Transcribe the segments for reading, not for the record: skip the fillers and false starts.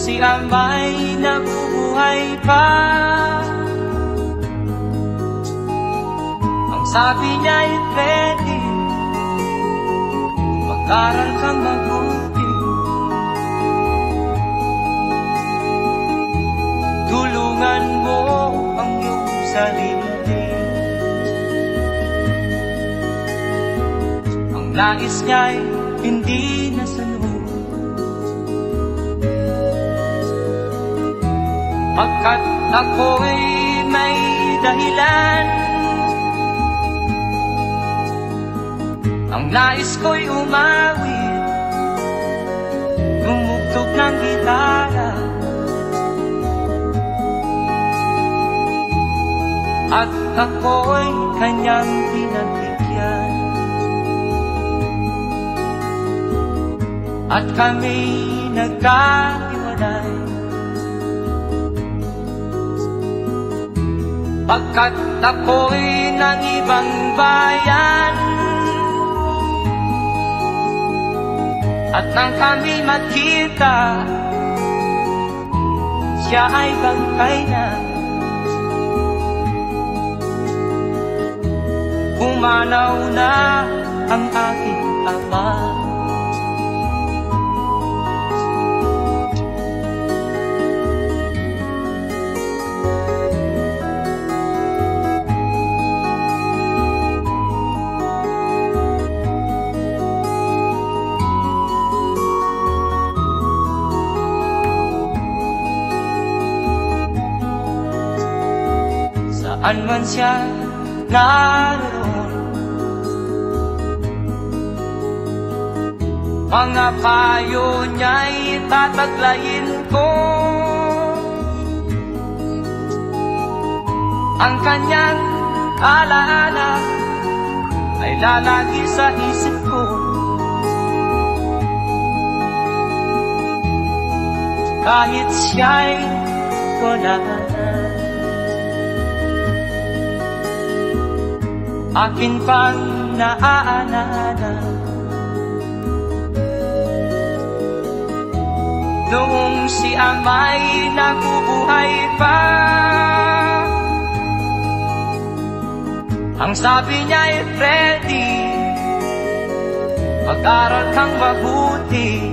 si Ama'y nabubuhay pa. Ang sabi niya'y pwede, mag-aral kang mabuti, tulungan mo ang iyong sarili. Ang nais niya'y hindi nasunod, pagkat ako'y may dahilan. Ang nais ko'y umawit, gumugtog ng gitara, at ako'y kanyang pinagbigyan. At kami nagkahiwalay, pagkat ako'y ng ibang bayan. At nang kami magkita, siya ay bangkay na. Pumanaw na ang aking ama. Saan man siya naroon, mga payo niya'y tataglayin ko. Ang kanyang alaala ay lalagi sa isip ko. Kahit siya'y wala na, akin pang naaalala noong si Ama'y nabubuhay pa. Ang sabi niya'y Freddy, mag-aral kang mabuti,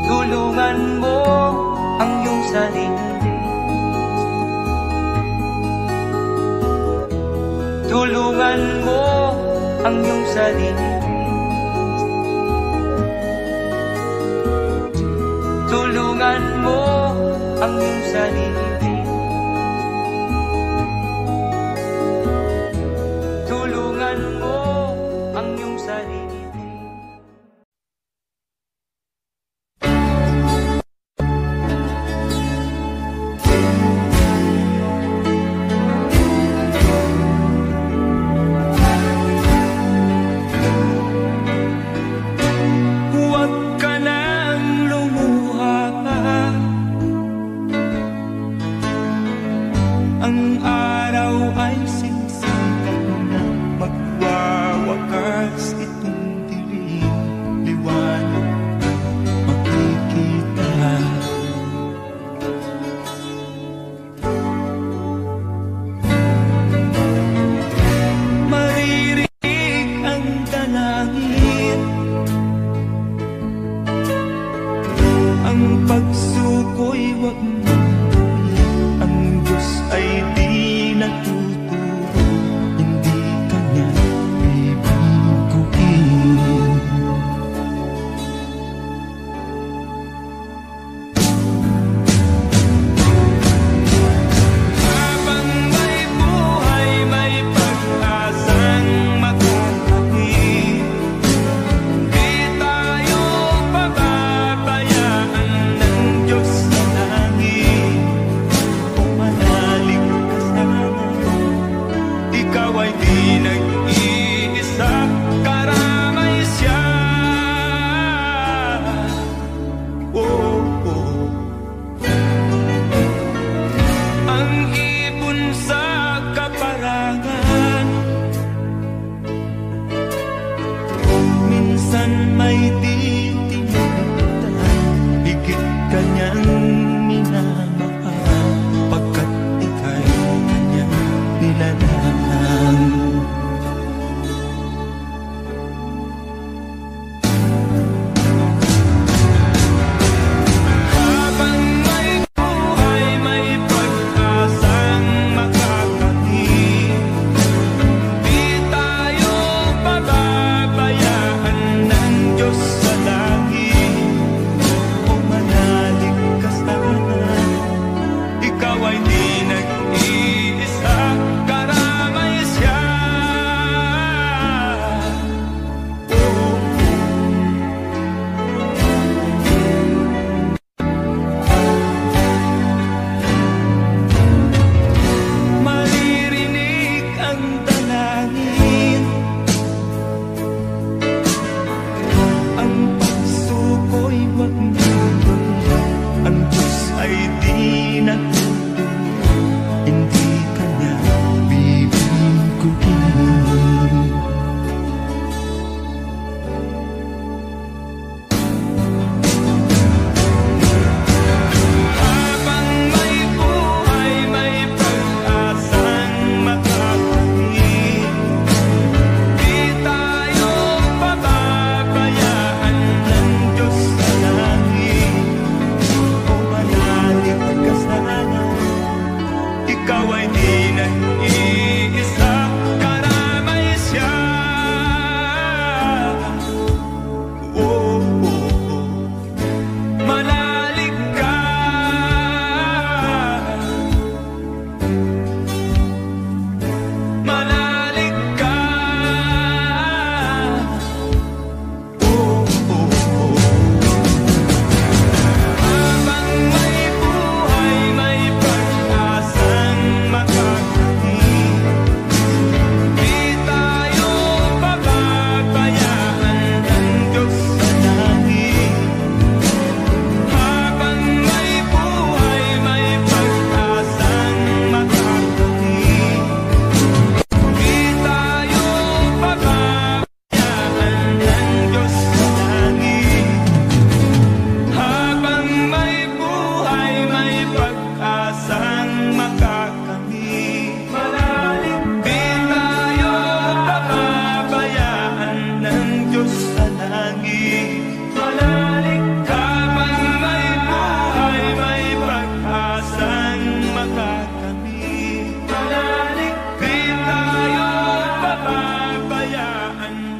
tulungan mo ang iyong sarili. Tulungan mo ang iyong sarili. Tulungan mo ang iyong sarili. Tulungan mo ang iyong sarili. minsan may di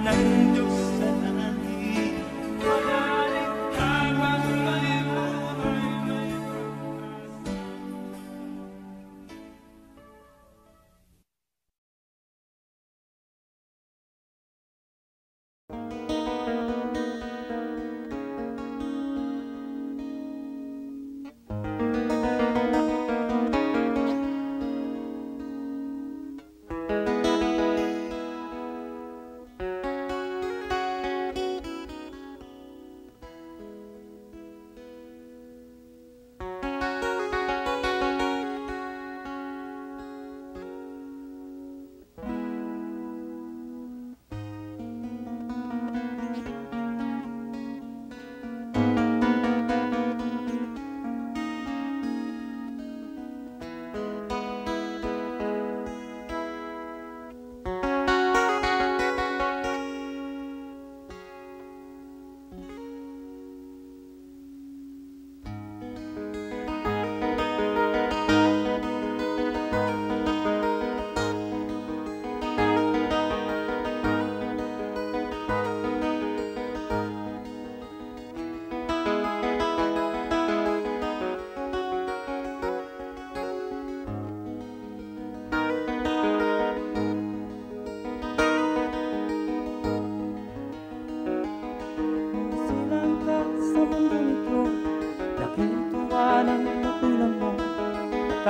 ng Diyos sa langit. Mayaling habang may buhay, may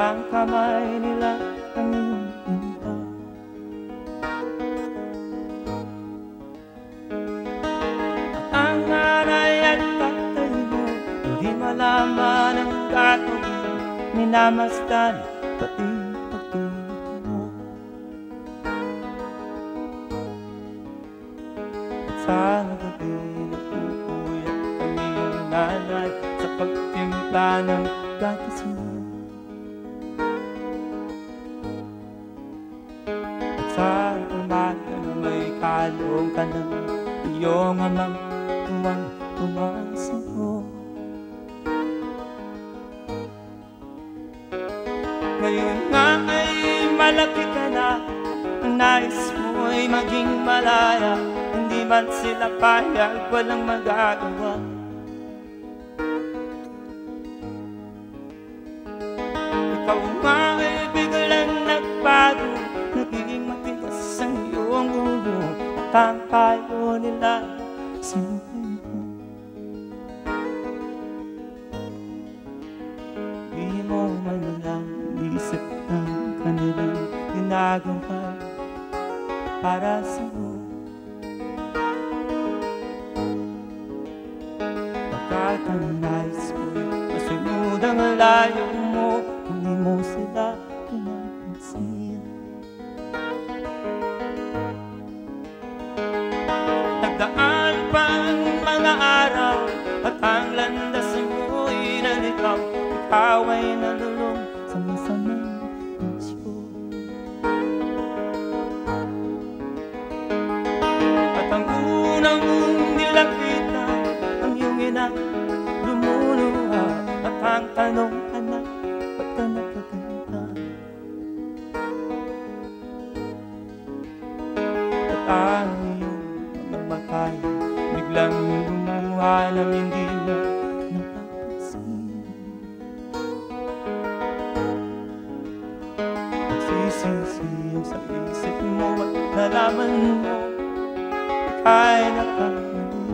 ang kamay nila ang iyong pinta. At ang nanay at tatay mo hindi malaman ang gagawin, minamasdan pati pagtulog mo. At sa gabi napupuyat ang iyong nanay sa pagtimpla ng gatas mo. Sa umaga na may kalong ka ng iyong amang tuwang-tuwang sa'yo. Ngayon nga ay malaki ka na, ang nais mo'y maging malaya. Hindi man sila payag, walang magagawa. Ikaw nga ay biglang nagbago, nagiging matigas ang iyong ulo. At ang payo nila sinuhin mo. Di mo man lang isip ng kanilang ginagawa para sa'yo. Pagkat ang nais mo'y masunod ang layo mo, hindi mo sila pinapansin. Nagdaan pa ang mga araw at ang landas mo'y nalikaw. Ikaw ay nalulong sa masamang isyo. At ang unang mong nilakita ang iyong ina, lumuluha. At ang tanong, anak, ba't ka napaganda? At ang iyong mga matay biglang lumuha nang hindi mo napapansin. Nagsisisi sa isip mo at nalaman mo ika'y nakamali.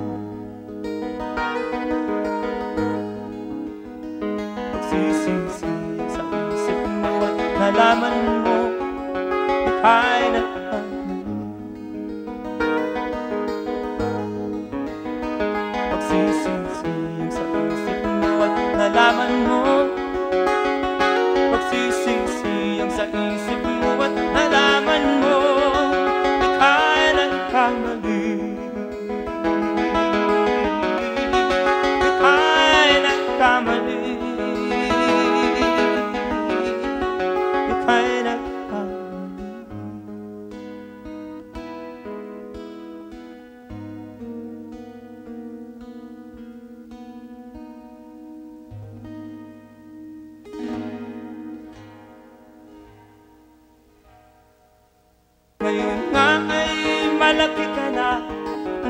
Nagsisisi sa isip mo at nalaman mo ika'y nakamali. Pagsisisi sa isip mo at nalaman mo, pagsisisi sa isip mo at nalaman mo ika'y nagkamali. Ika'y nagkamali. Ika'y nagkamali.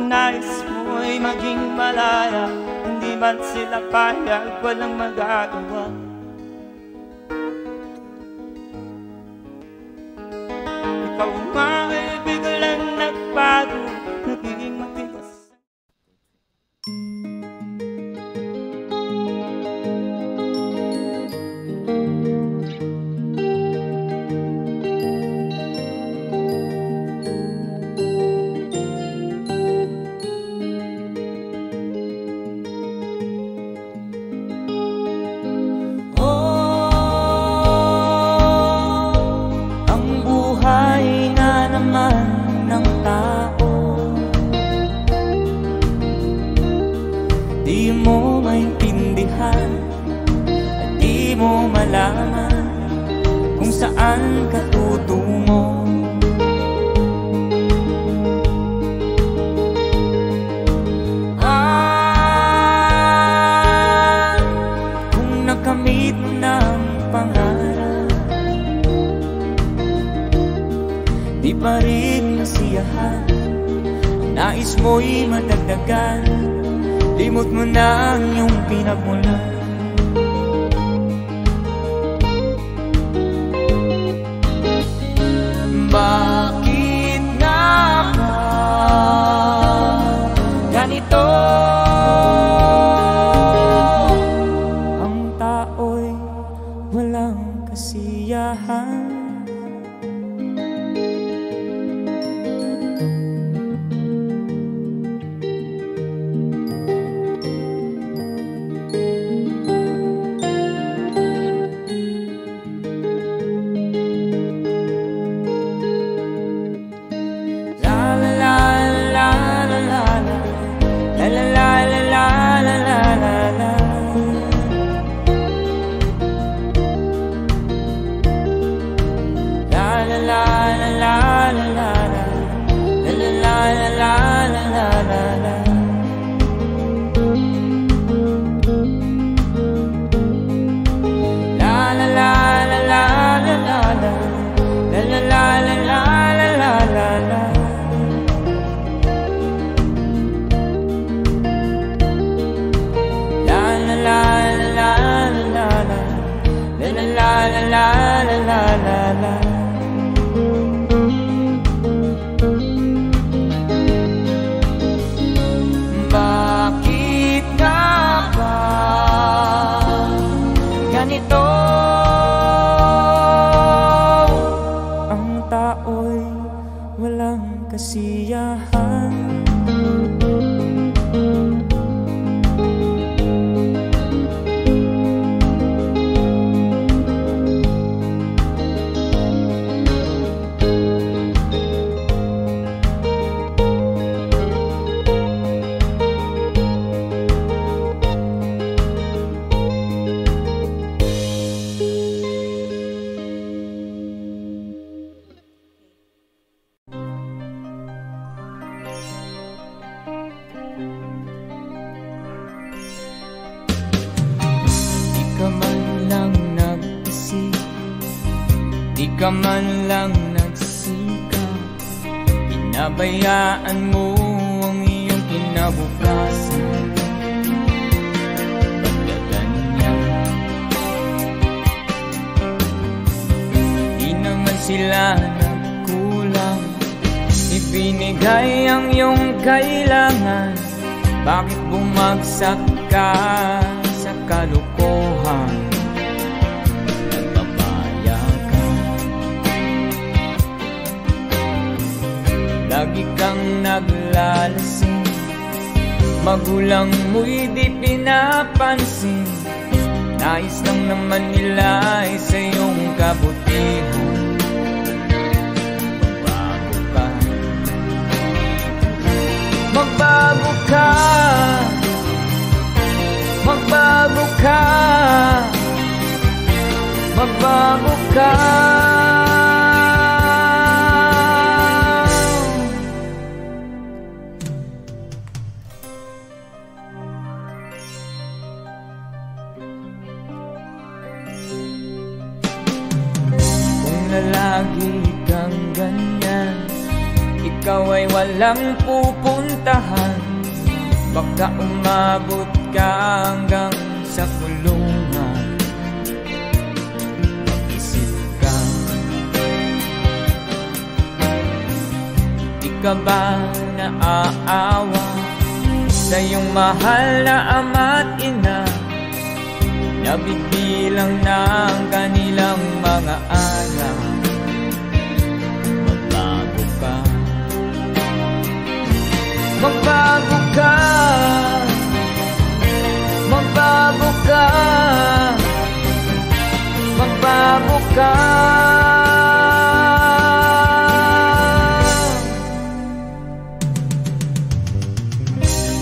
nais mo'y maging malaya, hindi man sila payag, walang magagawa. Ikaw nga ay biglang nagbago, naging matigas. Di mo maintindihan at di mo malaman kung saan ka tutungo. Kung nakamit mo ng pangarap, di pa rin masiyahan, nais mo'y madagdagan, limot mo na ang iyong pinagmulan. Bakit nga ba ganito? Ang tao'y walang kasiyahan. Bakit nga ba ganito? Ang tao'y walang kasiyahan. Di ka man lang nagsikap, pinabayaan mo ang iyong kinabukasan. Pagkaganyan, di naman sila nagkulang, ibinigay ang iyong kailangan. Bakit bumagsak ka sa kalokohan? Lagi kang naglalasing, magulang mo'y di pinapansin. Nais lang naman nila ay sa iyong kabutihan. Magbago ka, magbago ka, magbago ka. Lagi kang ganyan, ikaw ay walang pupunta sintahan, baka umabot ka hanggang sa kulungan. Mag-isip ka, di ka ba naaawa sa iyong mahal na ama't ina? Nabibilang na ang kanilang mga araw. Magbago ka, magbago ka, magbago ka, magbago ka.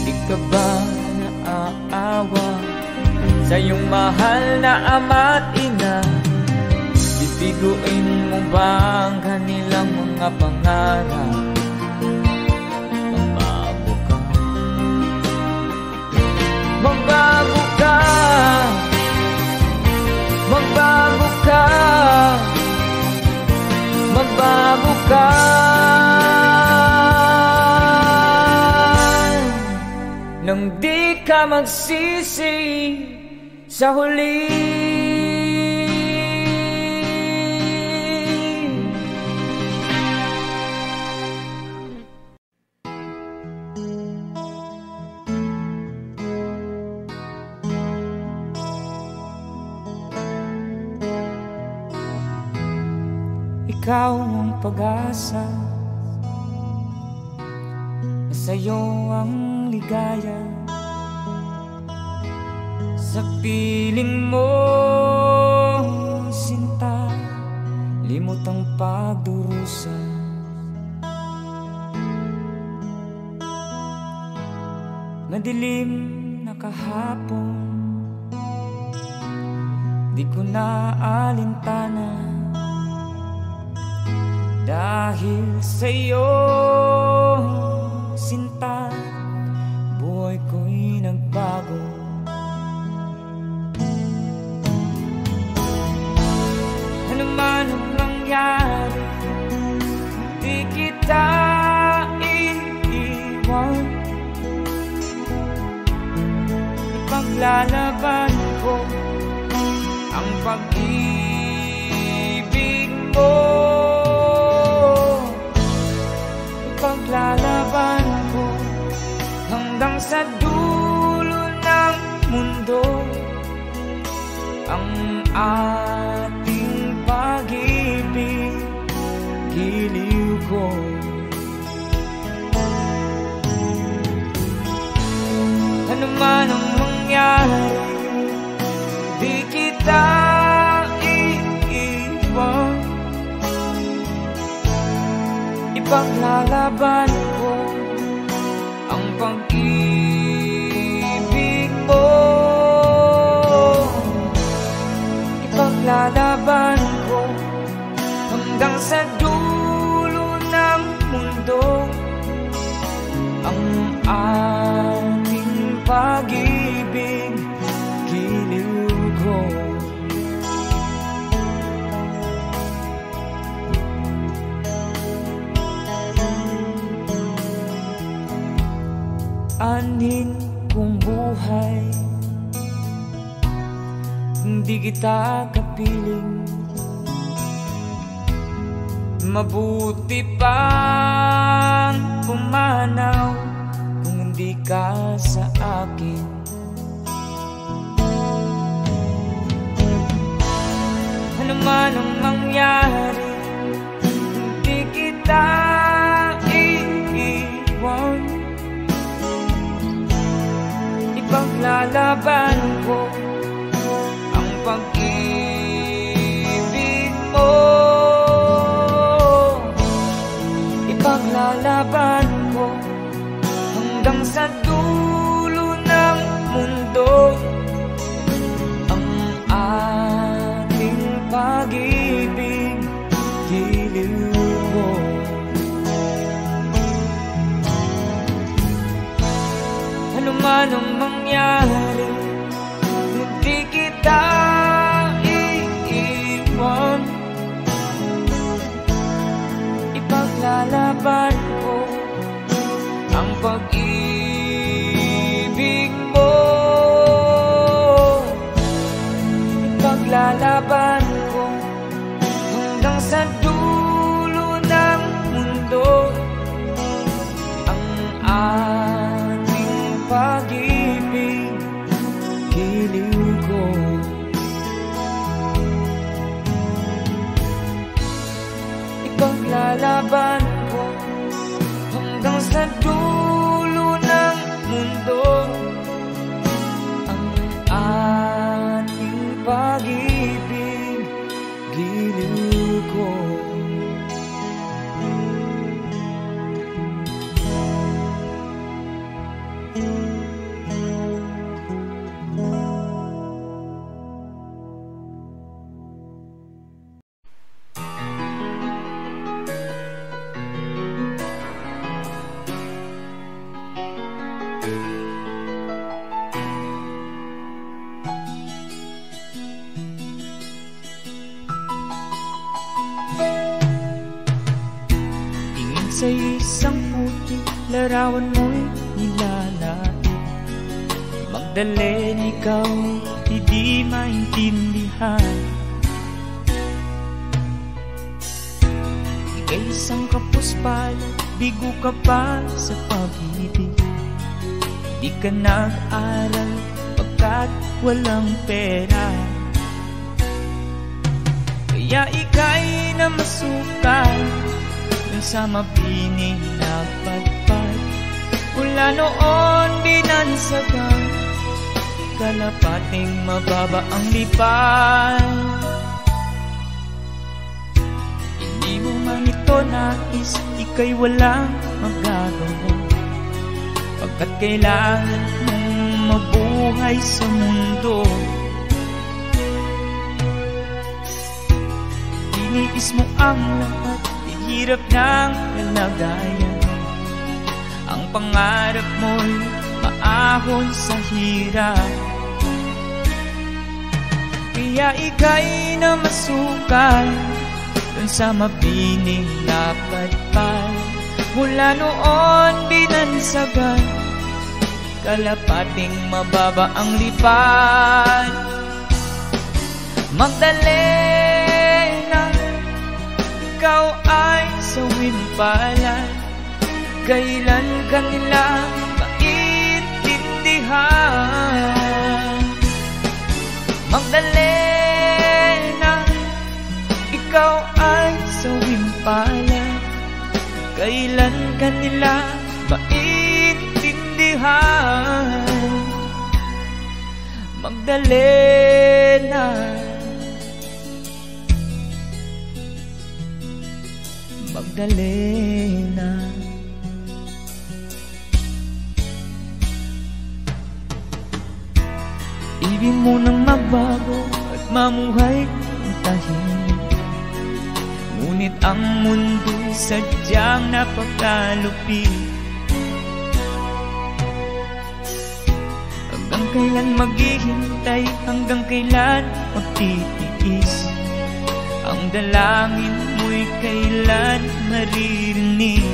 Di ka ba naaawa sa iyong mahal na ama't ina? Bibiguin mo ba ang kanilang mga pangarap? Magbago ka, magbago ka, magbago ka, magbago ka. Nang di ka magsisi sa huli. Ikaw ang pag-asa, sa'yo ang ligaya. Sa piling mo, sinta, limot ang pagdurusa. Madilim na kahapon, di ko na alintana, dahil sa'yo, sinta, buhay ko'y nagbago. Ano man ang nangyari, di kita iiwan. Ipaglalaban ko ang pag-ibig mo. Ipaglalaban ko hanggang sa dulo ng mundo ang ating pag-ibig, giliw ko. Ano man ang mangyari, di kita iiwan. Ipaglalaban ko ang pag-ibig mo. Ipaglalaban ko hanggang sa dulo ng mundo ang ating pag-ibig, giliw ko. Anhin kong buhay, hindi kita kapiling. Mabuti pang pumanaw kung hindi ka sa akin. Ano man ang mangyari, hindi kita iiwan. Ipaglalaban ko ang pag-ibig mo. Ipaglalaban ko hanggang sa dulo ng mundo ang ating pag-ibig, giliw ko. Ano man ang mangyari, hindi kita iiwan. Ipaglalaban ko ang pag-ibig mo. Ipaglalaban ko hanggang sa dulo ng mundo ang ating pag-ibig, giliw ko. Ipaglalaban ko hanggang sa dulo ng mundo ang ating pag-ibig, giliw ko. Sa isang puti, larawan mo'y nilalait. Magdalena ikaw, hindi maintindihan. Ika'y isang kapuspalad, bigo ka pa sa pag-ibig. Di ka nag-aral pagkat walang pera, kaya ika'y namasukan sa mabining na padpad. Mula noon binansagan, kalapating mababa ang lipad. Hindi mo man ito nais, ika'y walang magagawa, pagkat kailangan mong mabuhay sa mundo. Iniis mo ang lahat, hirap ng kalagayan. Ang pangarap mo'y maahon sa hirap, kaya ika'y namasukan dun sa mabining na padpad. Mula noon binansagan, kalapating mababa ang lipad. Magdalena, ikaw ay sawimpalan, kailan ka nila maintindihan? Magdalena, ikaw ay sawimpalan, kailan ka nila maintindihan? Magdalena, Magdalena. Ibig mo nang mabago at mamuhay ng tahimik, ngunit ang mundo sadyang napakalupit. Hanggang kailan maghihintay, hanggang kailan magtitiis? Ang dalangin mo'y kailan maririnig?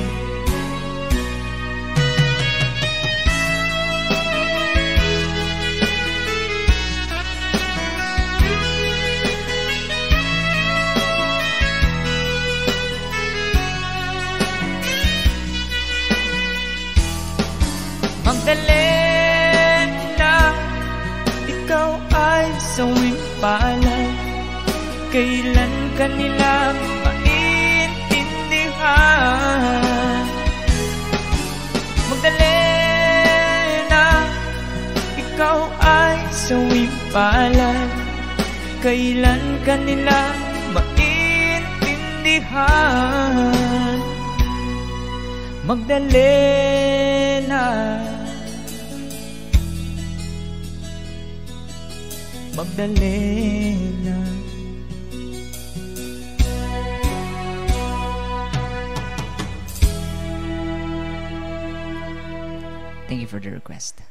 Magdalena, ikaw ay sawimpalan, kailan ka nila maintindihan? Magdalena, ikaw ay sawimpalan, kailan ka nila maintindihan? Magdalena, Magdalena. Thank you for the request.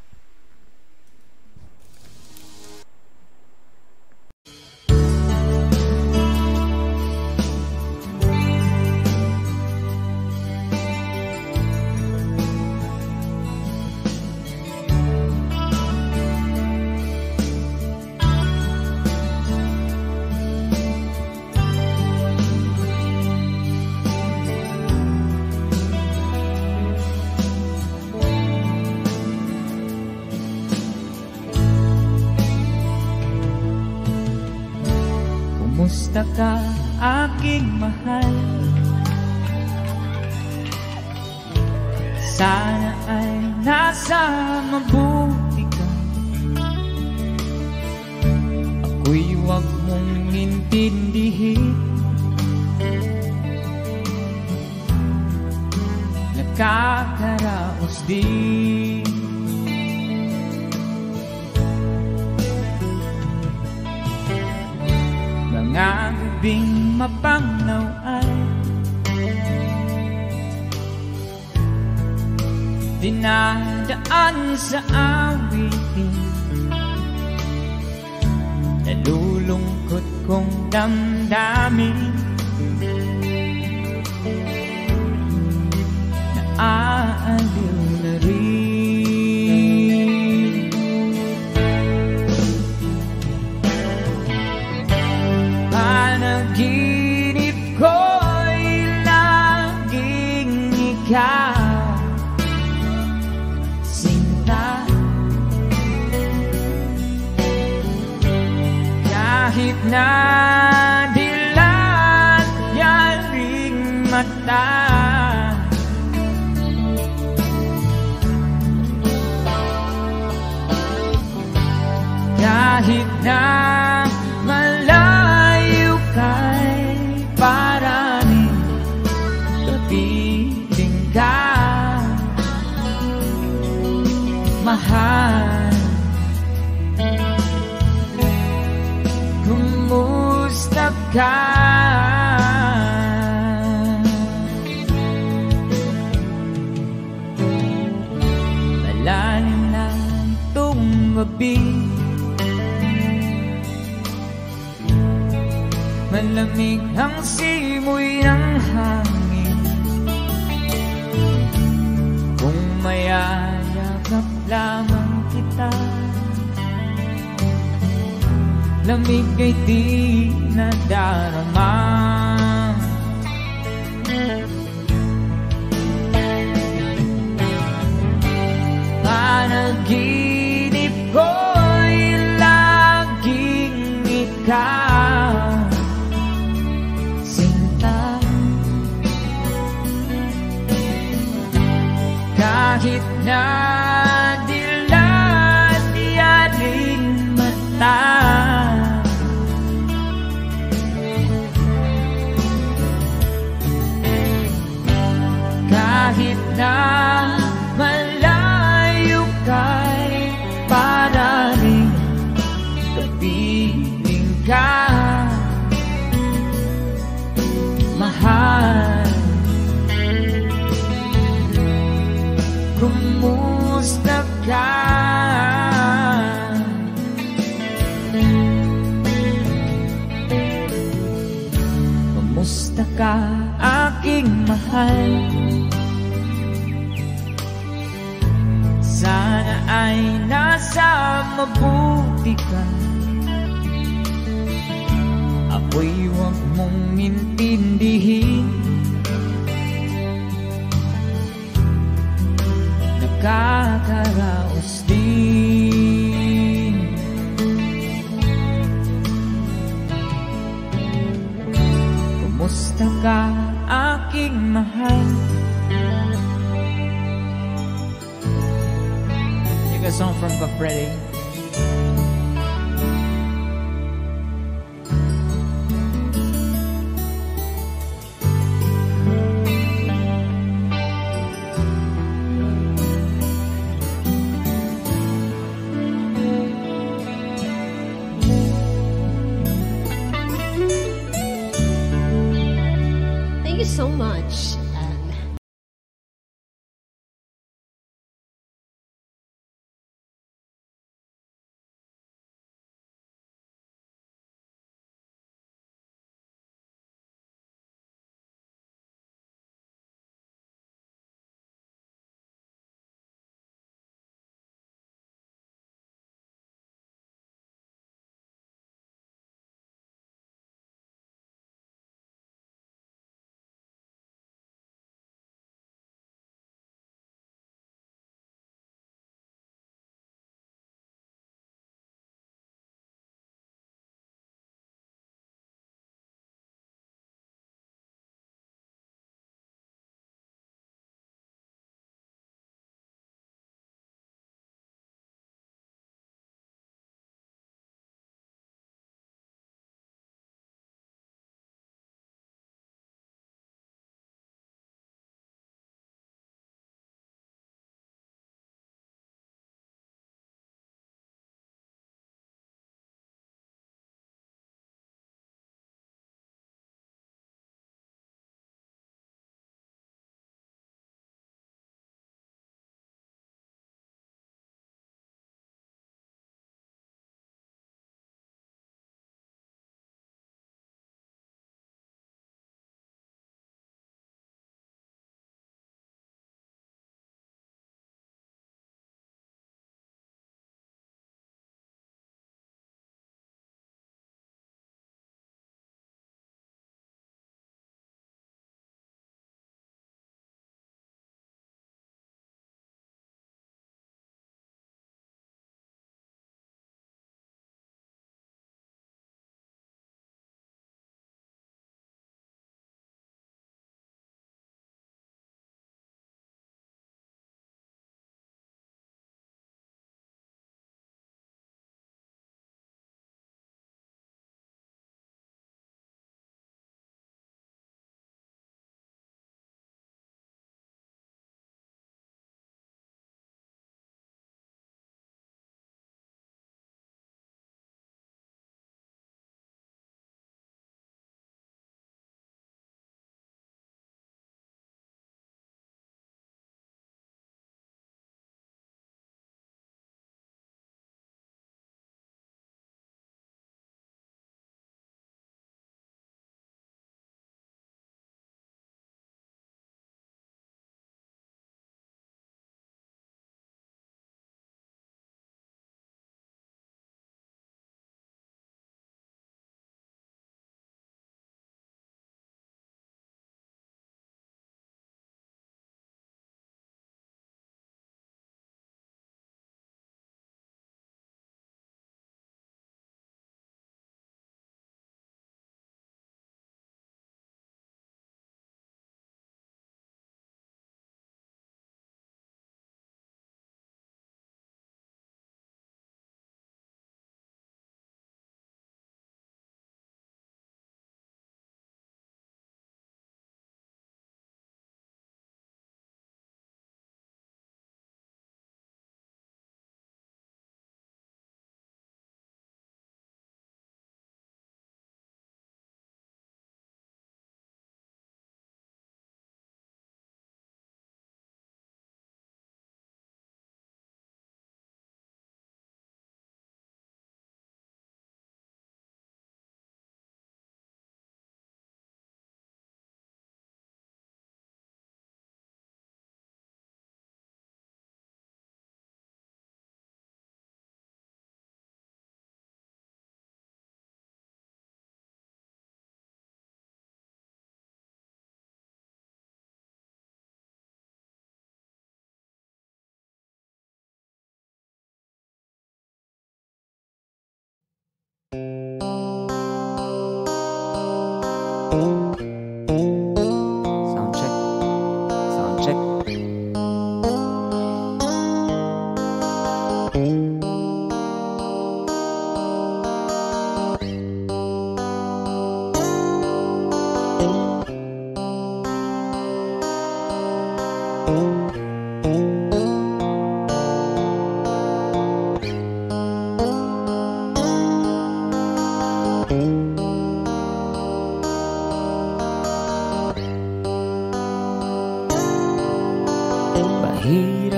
Kumusta ka, aking mahal? Sana ay nasa mabuti ka. Ako'y huwag mong intindihin. Nakakaraos din. Mga gabing mapangnaw ay dinadaan sa awitin. Nalulungkot kong damdamin. Naaaliw na rin. Panaginip ko'y laging ikaw, sinta. Kahit na dilat yaring mata, kahit na malayo kay paraning kapiling ka, mahal. Kumusta ka? Malalim na itong gabi, malamig ang simoy ng hangin. Kung mayayakap lamang kita, lamig ay di nadarama. Panaginip ko'y laging ikaw, sinta. Kahit na dilat yaring mata, kahit na malayo kay paraning kapiling ka, mahal. Kumusta ka? Kumusta ka, aking mahal? Sana ay nasa mabuti ka. Ako'y huwag mong intindihin. Nakakaraos din. Kumusta ka, aking mahal? Take a song from Freddy. Thank you so much.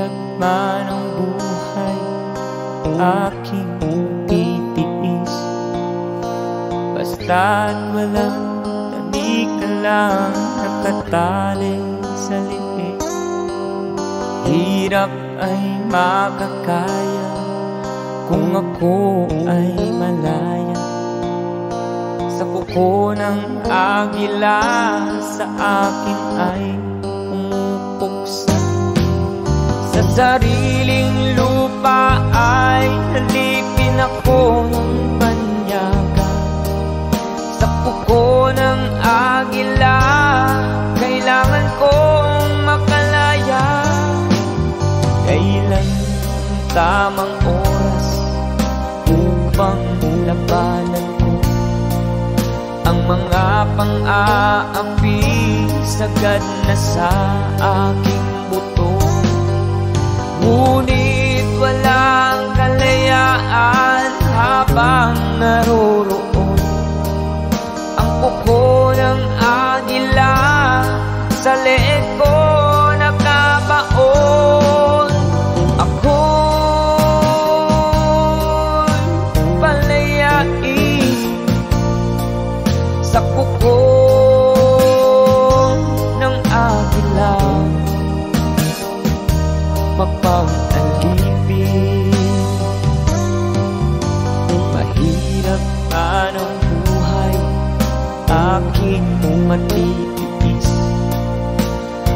Mahirap man ang buhay, aking titiis. Basta't walang tanik ka lang nakatali sa liig. Hirap ay makakaya kung ako ay malaya sa kuko ng agila. Sa akin ay pumupuksa, sa sariling lupa ay halipin ako ng banyaga. Sa kuko ng agila kailangan kong makalaya. Kailan ang tamang oras upang labanan ko ang mga pang-aapi sagad na sa aking buto? Ngunit walang kalayaan habang naroroon ang kuko ng agila sa leeg ko nakabaon. Ako'y palayain sa kuko ng agila, mapag-alipin. Mahirap man ang buhay, aking matitiis.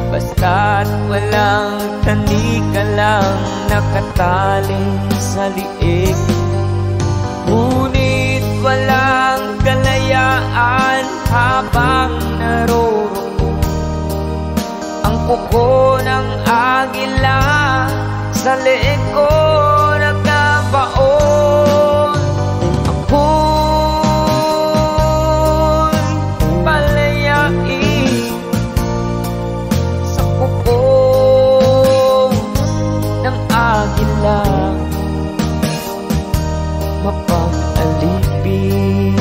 Basta't walang tanik ka lang nakatali sa liig. Ngunit walang kalayaan habang naroroon ang kuko ng agila sa leeg ko nagkabaon. Ako'y palayain sa kuko ng agila, mapag-alipin.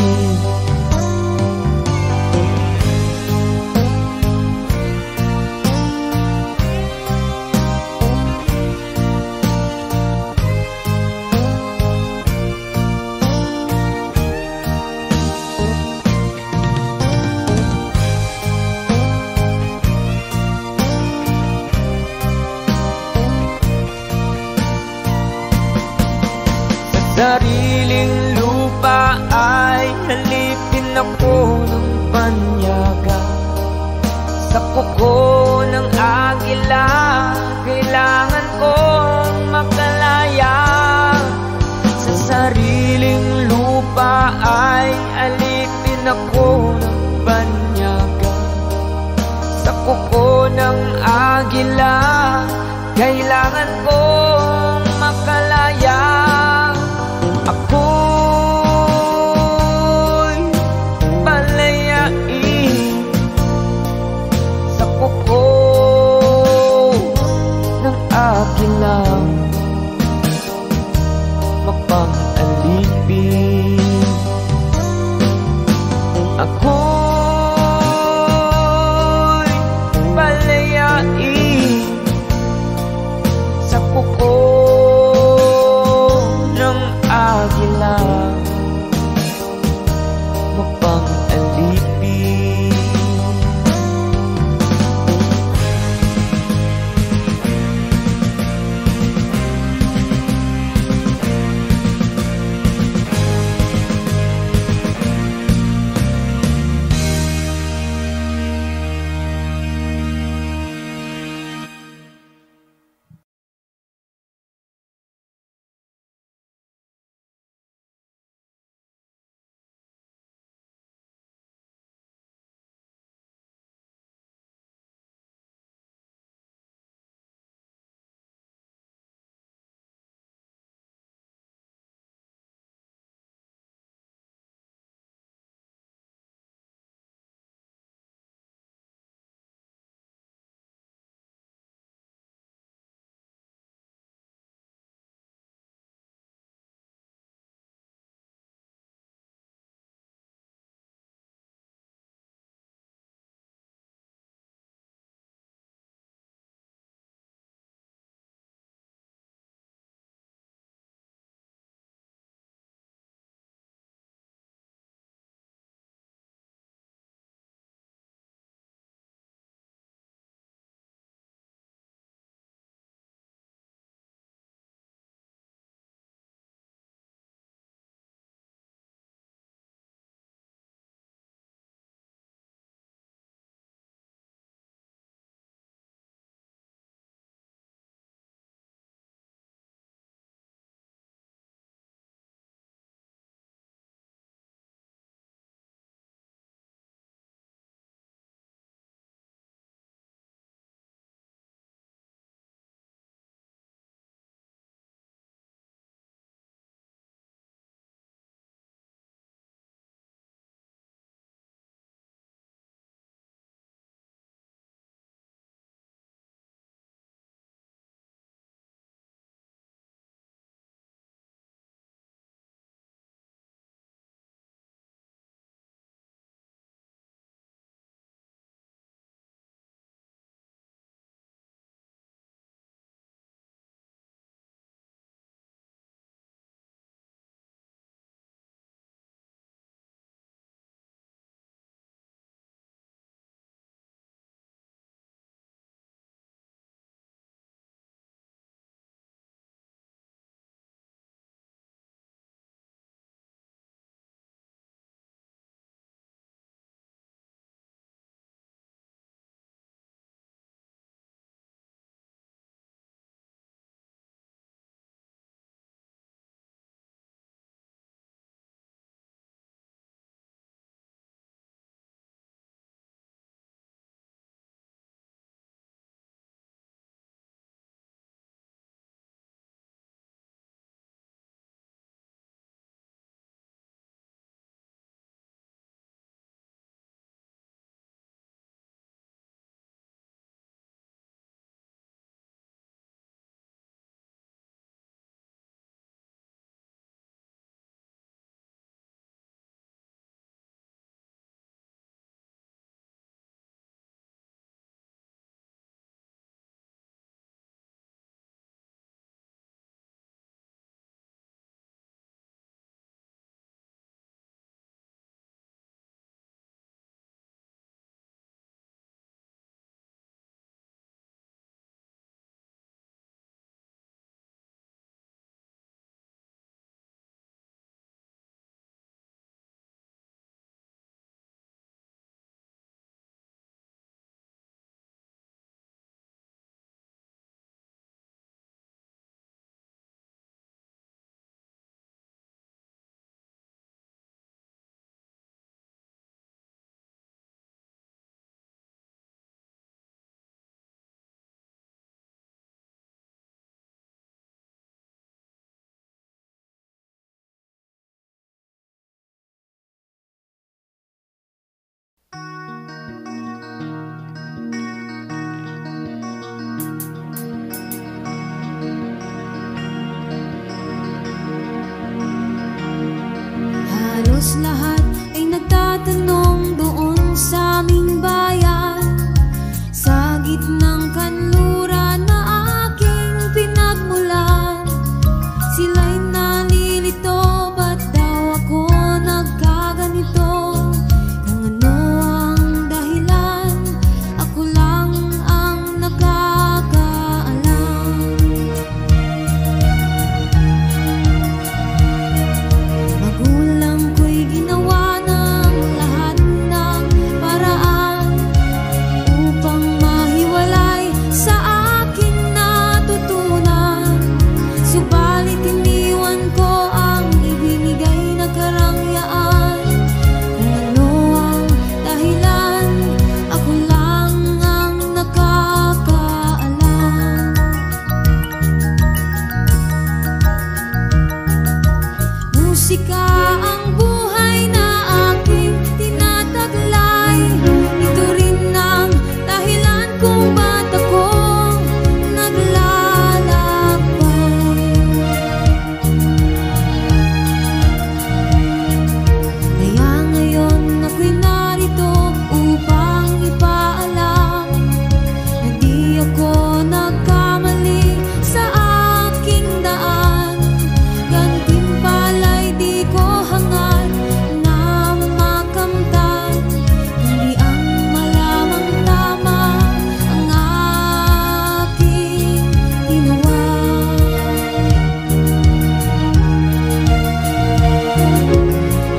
Sariling lupa ay halipin ako ng banyaga. Sa kuko ng agila kailangan kong makalaya. Sa sariling lupa ay halipin ako ng banyaga. Sa kuko ng agila kailangan kong makalaya. Ako'y palayain sa kuko Halos lahat ay nagtatanong doon sa aming bayan, sa gitnang kanluran na aking pinagmulan. Sila'y nalilito, ba't daw ako nagkaganito? Kung ano ang dahilan, ako lang ang nakakaalam. Magulang ko'y ginawa ng lahat ng paraan upang mahiwalay sa aking natutunan. Subalit iniwan ko ang ibinigay na karangyaan. Kung ano ang dahilan, ako lang ang nakakaalam. Musika ang buhay na aking tinataglay. Ito rin ang dahilan kung ba't ako naglalakbay. Kaya ngayon ako'y narito upang ipaalam na di ako nagkamali sa aking daan. Gantimpala'y di ko hangad na makamtan, hindi ang malamang tama ang aking ginawa.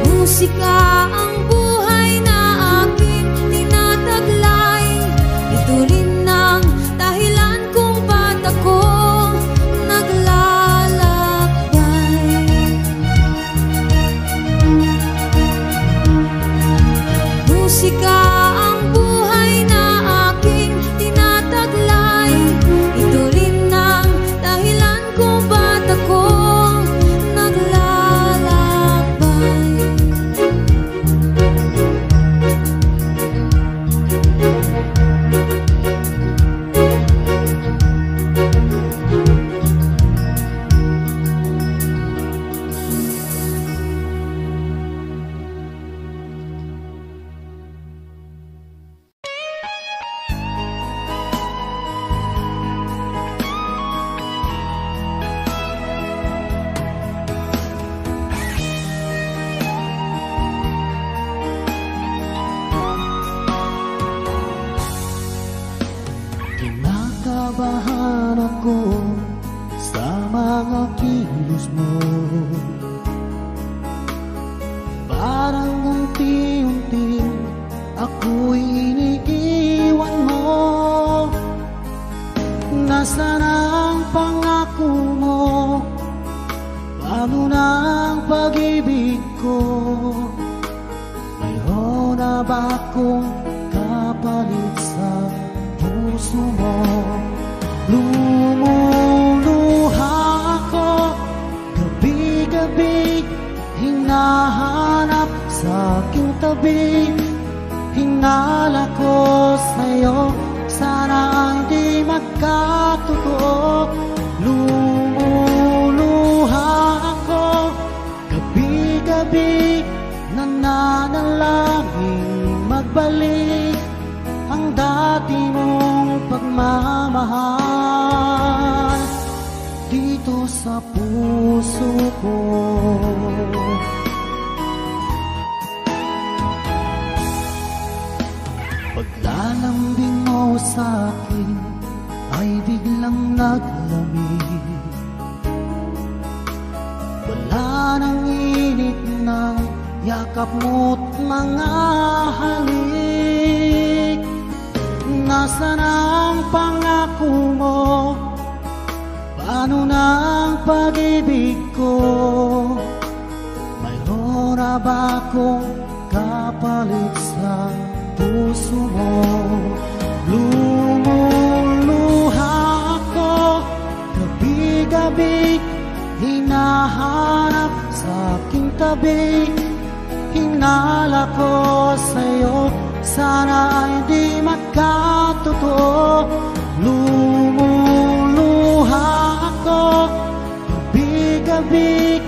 Musika ang buhay na aking tinataglay. Ito rin ang dahilan kung ba't ako naglalakbay. Musika ang buhay na aking tinataglay. Ito rin ang dahilan kung ba't ako naglalakbay. Kinakabahan ako sa mga kilos mo. Parang unti-unti ako'y iniiwan mo. Nasaan ang pangako mo? Paano na ang pag-ibig ko? Mayroon na ba akong kapalit sa puso mo? Lumuluha ako gabi-gabi, hinahanap sa aking tabi. Hinala ko sa'yo, sana hindi magkatotoo. Lumuluha ako gabi-gabi, nananalangin magbalik ang dati mong pagmamahal dito sa puso ko. Paglalambing mo sa akin ay biglang naglamig. Wala nang init ng yakap mo't mga halik. Nasaan ang pangako mo? Paano na ang pag-ibig ko? Mayroon na ba akong kapalit sa puso mo? Lumuluha ako gabi-gabi, hinahanap sa aking tabi. Hinala ko sa'yo, sana'y di magkatotoo. Lumuluha ako, gabi-gabi,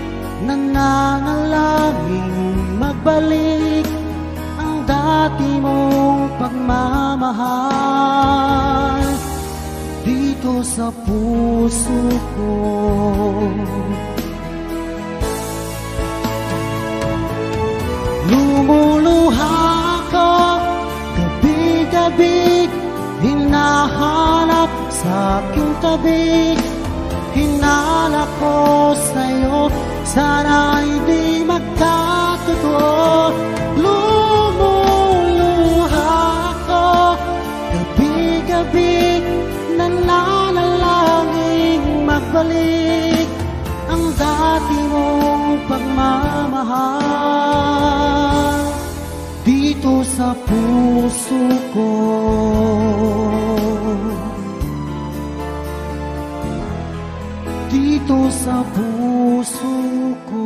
nananalangin magbalik ang dati mong pagmamahal dito sa puso ko. Lumuluha ako, gabi-gabi, hinahanap sa aking tabi. Hinala ko sa'yo, sana'y di magkatotoo. Lumuluha ako, gabi-gabi, nananalangin magbalik ang dati mong pagmamahal dito sa puso ko. Dito sa puso ko.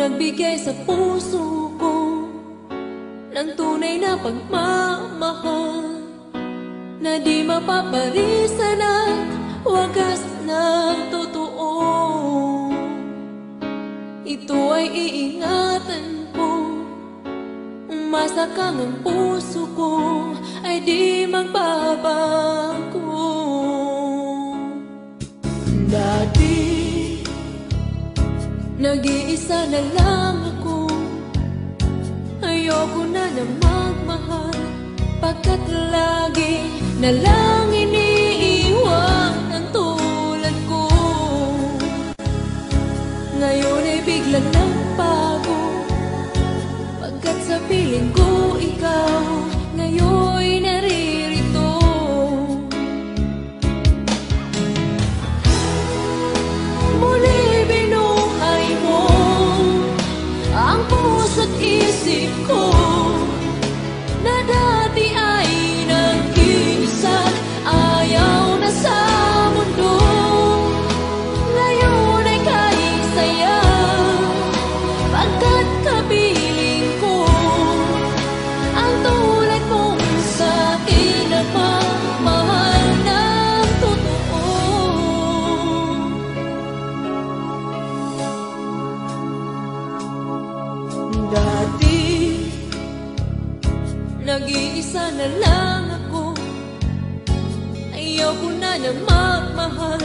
Nagbigay sa puso ko ng tunay na pagmamahal na di mapapalisan at wagas na totoo. Ito ay iingatan ko, umasa kang ang puso ko ay di magbabago. Dati nag-iisa na lang ako, ayoko na na magmahal, pagkat lagi na lang iniiwan ang tulad ko. Ngayon ay biglang nagbago, pagkat sa piling ko ikaw ngayon naririto. Muli ang puso't isip ko na dati ay nag-iisa't ayaw na sa mundo. Ngayon ay kahit saya, pagkat kapiling ko ang tulad mong sa'kin na pagmahal ng totoo. Dati, nag-iisa na lang ako, ayoko na na magmahal,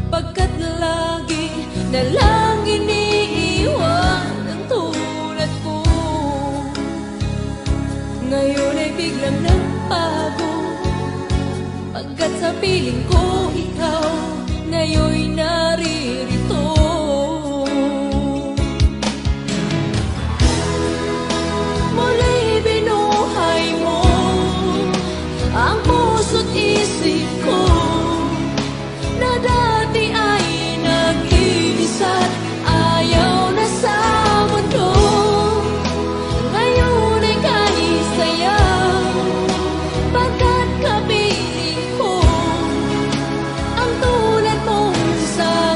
pagkat lagi na lang iniiwan ang tulad ko. Ngayon ay biglang nagbago, pagkat sa piling ko ikaw ngayon naririto. Ang puso't isip ko na dati ay nag-iisa't ayaw na sa mundo. Ngayon ay kahit saya, pagkat kapiling ko ang tulad mong sa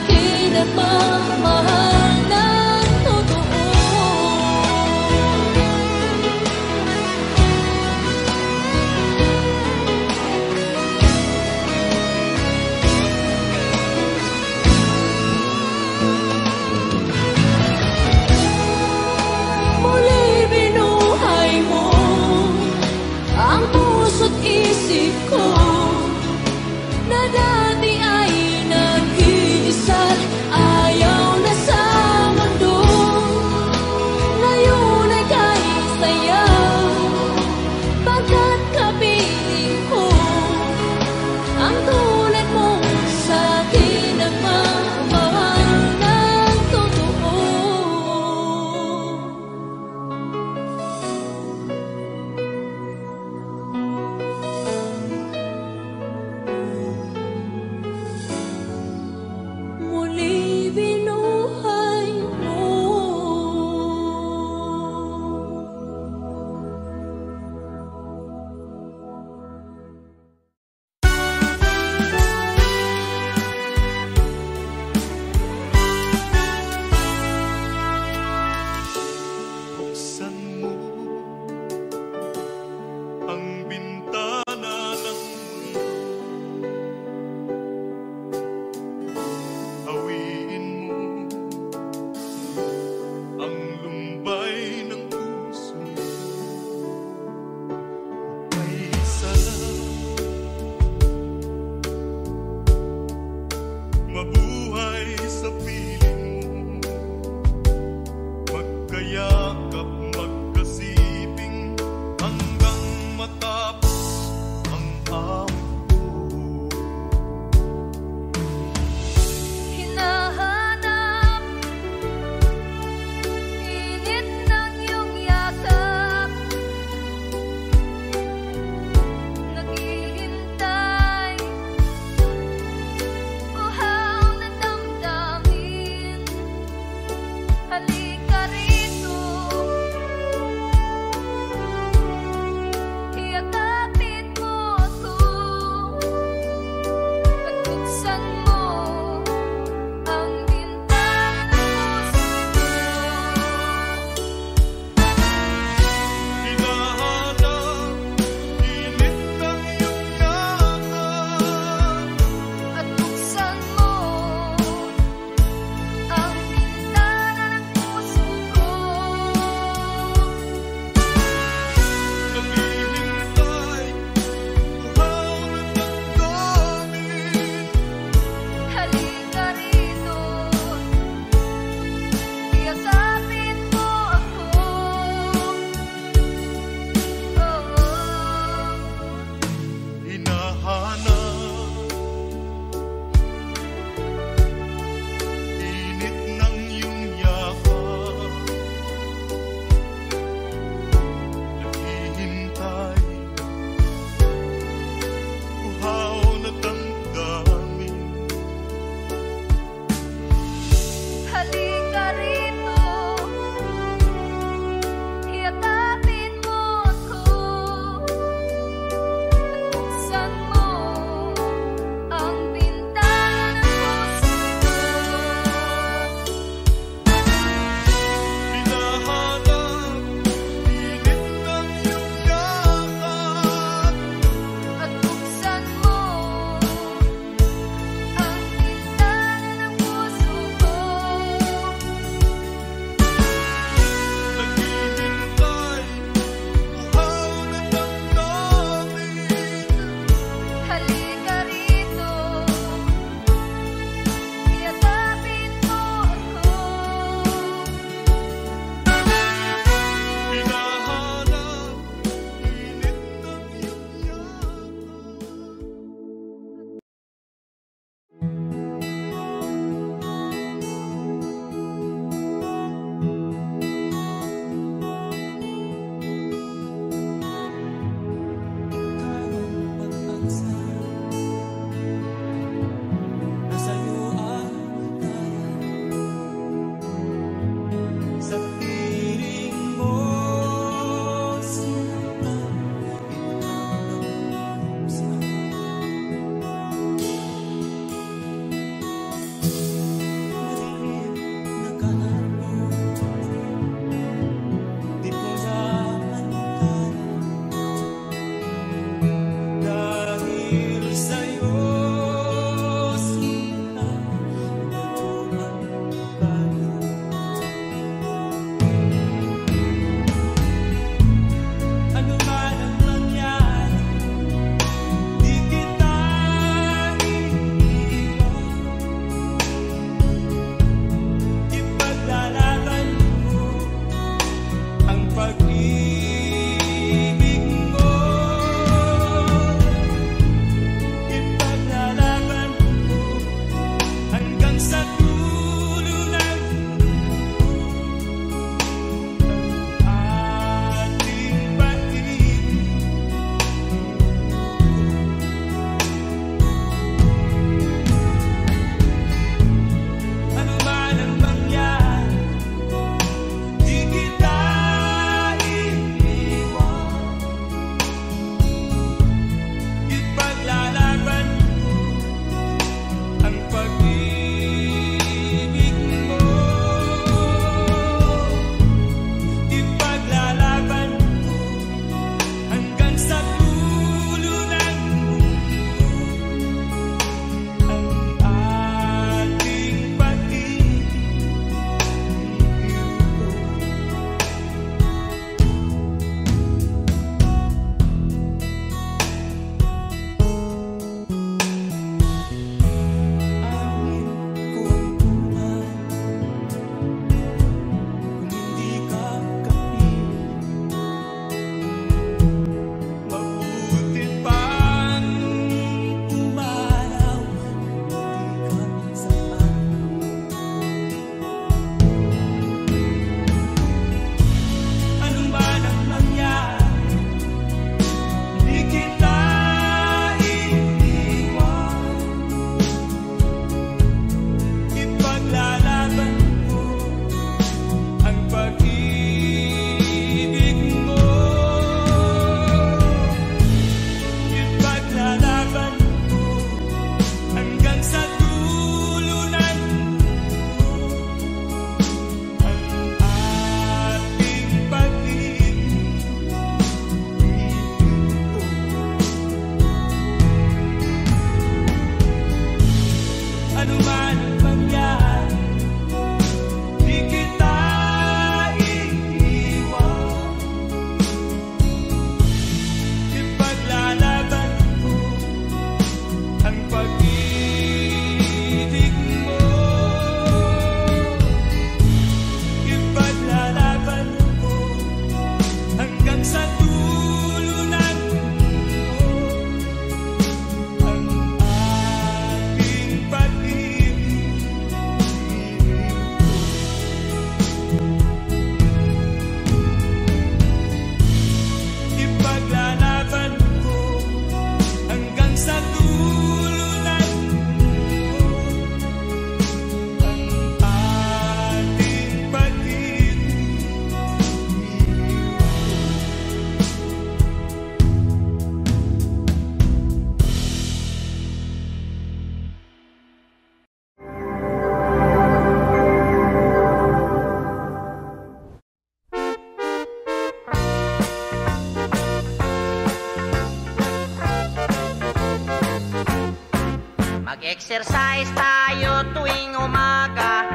Mag-exercise tayo tuwing umaga,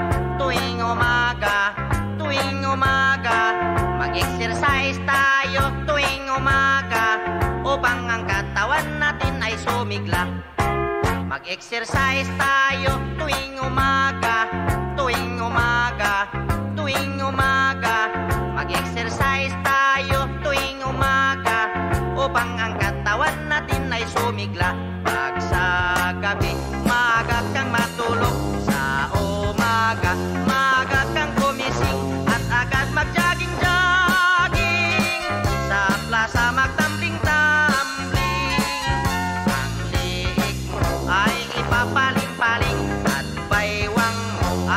tuwing umaga, tuwing umaga. Mag-exercise tayo tuwing umaga upang ang katawan natin ay sumigla. Mag-exercise tayo tuwing umaga, tuwing umaga, tuwing umaga. Mag-exercise tayo tuwing umaga upang ang katawan natin ay sumigla. Pag sa gabi, maaga kang matulog. Sa umaga, maaga kang gumising at agad mag-jogging-jogging. Sa plaza magtambling-tambling. Ang liig mo ay ipapaling-paling at baywang mo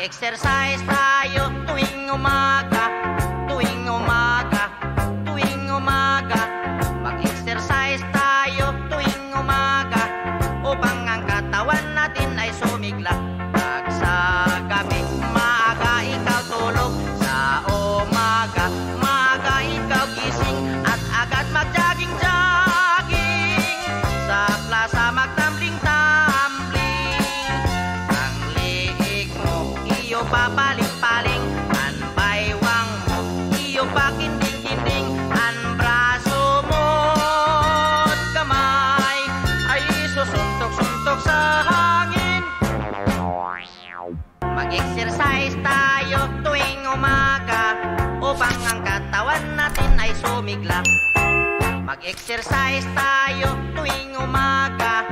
Mag-exercise tayo tuwing umaga, tuwing umaga, tuwing umaga. Mag-exercise tayo tuwing umaga upang ang katawan natin ay sumigla. Pag sa gabi, maaga ikaw tulog. Sa umaga, maaga ikaw gising at agad mag-jogging-jogging. Sa plaza magtambling-tambling. Ang liig mo, iyo papaling-paling. Ang baywang mo, iyo pakinding-kinding. Ang braso mo at kamay ay susuntok-suntok sa hangin. Mag-exercise tayo tuwing umaga upang ang katawan natin ay sumigla. Mag-exercise tayo tuwing umaga